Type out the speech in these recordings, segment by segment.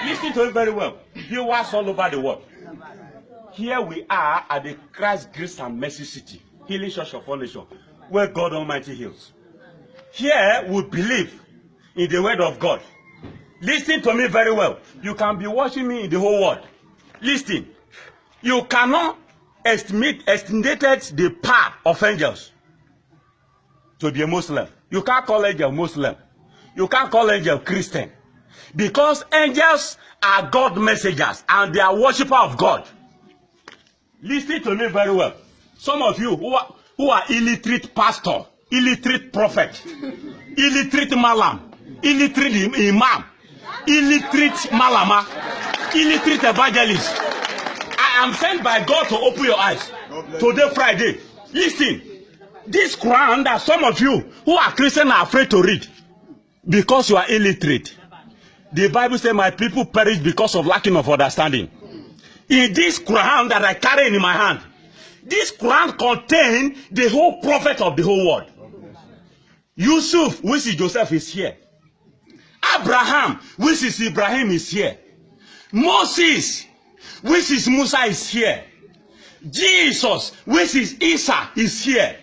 Listen to it very well. Viewers all over the world. Here we are at the Christ Grace and Mercy City, Healing Church of All Nations, where God Almighty heals. Here we believe in the word of God. Listen to me very well. You can be watching me in the whole world. Listen. You cannot estimate the power of angels to be a Muslim. You can't call angel Muslim. You can't call angel Christian. Because angels are God messengers and they are worshippers of God. Listen to me very well. Some of you who are illiterate pastor, illiterate prophet, illiterate malam, illiterate imam, illiterate malama, illiterate evangelist. I am sent by God to open your eyes. Today, Friday. Listen. This Quran that some of you who are Christian are afraid to read because you are illiterate. The Bible says, my people perish because of lacking of understanding. In this Quran that I carry in my hand, this Quran contains the whole prophet of the whole world. Yusuf, which is Joseph, is here. Abraham, which is Ibrahim, is here. Moses, which is Musa, is here. Jesus, which is Isa, is here.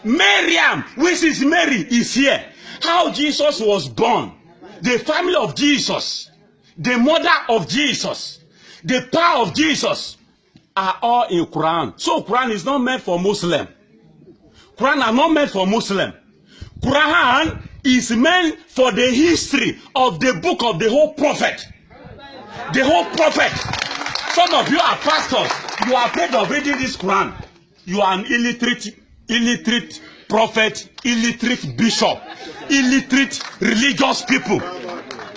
Miriam, which is Mary, is here. How Jesus was born, the family of Jesus, the mother of Jesus, the power of Jesus are all in Quran. So Quran is not meant for Muslim. Quran are not meant for Muslim. Quran is meant for the history of the book of the whole prophet. The whole prophet. Some of you are pastors. You are afraid of reading this Quran. You are an illiterate prophet, illiterate bishop, illiterate religious people.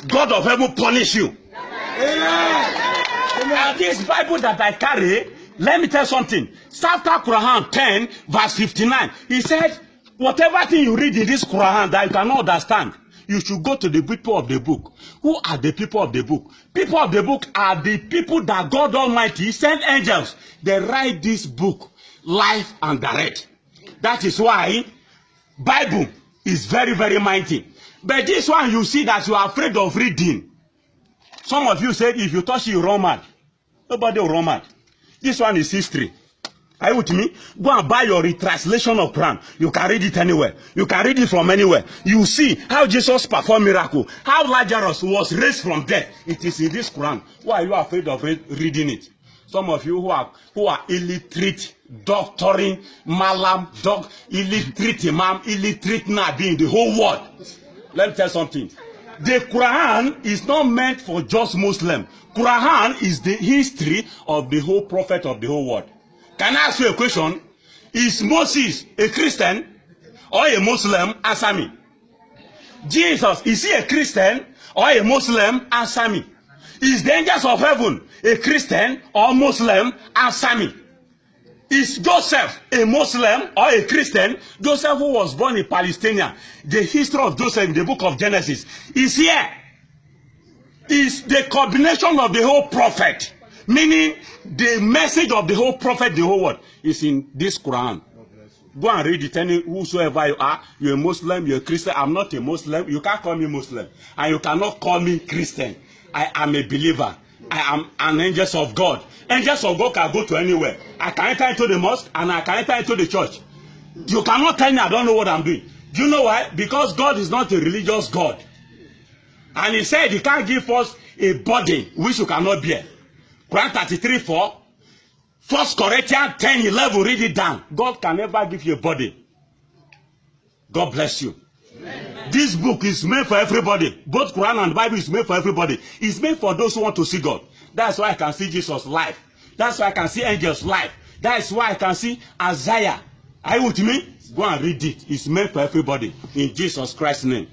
God of heaven punish you. And this Bible that I carry, let me tell you something. After Quran 10, verse 59, he said, whatever thing you read in this Quran that you cannot understand, you should go to the people of the book. Who are the people of the book? People of the book are the people that God Almighty sent angels. They write this book live and direct. That is why Bible is very, very mighty. But this one you see that you are afraid of reading. Some of you said if you touch it, you run mad. Nobody will run mad. This one is history. Are you with me? Go and buy your retranslation of Quran. You can read it anywhere. You can read it from anywhere. You see how Jesus performed miracle. How Lazarus was raised from death. It is in this Quran. Why are you afraid of reading it? Some of you who are illiterate, doctoring, malam, illiterate imam, illiterate nabi in the whole world. Let me tell you something. The Quran is not meant for just Muslim. Quran is the history of the whole prophet of the whole world. Can I ask you a question? Is Moses a Christian or a Muslim? Answer me. Jesus, is he a Christian or a Muslim? Answer me. Is the angels of heaven a Christian or Muslim? Answer me. Is Joseph a Muslim or a Christian? Joseph, who was born in Palestine, the history of Joseph in the book of Genesis is here. Is the combination of the whole prophet, meaning the message of the whole prophet, the whole world, is in this Quran. Go and read it. Any whosoever you are, you're a Muslim, you're a Christian. I'm not a Muslim. You can't call me Muslim, and you cannot call me Christian. I am a believer. I am an angel of God. Angels of God can go to anywhere. I can enter into the mosque and I can enter into the church. You cannot tell me I don't know what I'm doing. Do you know why? Because God is not a religious God. And he said he can't give us a body which you cannot bear. Quran 33:4, 1 Corinthians 10:11, read it down. God can never give you a body. God bless you. Amen. This book is made for everybody. Both Quran and Bible is made for everybody. It's made for those who want to see God. That's why I can see Jesus live. That's why I can see angels live. That's why I can see Isaiah. Are you with me? Go and read it. It's made for everybody. In Jesus Christ's name.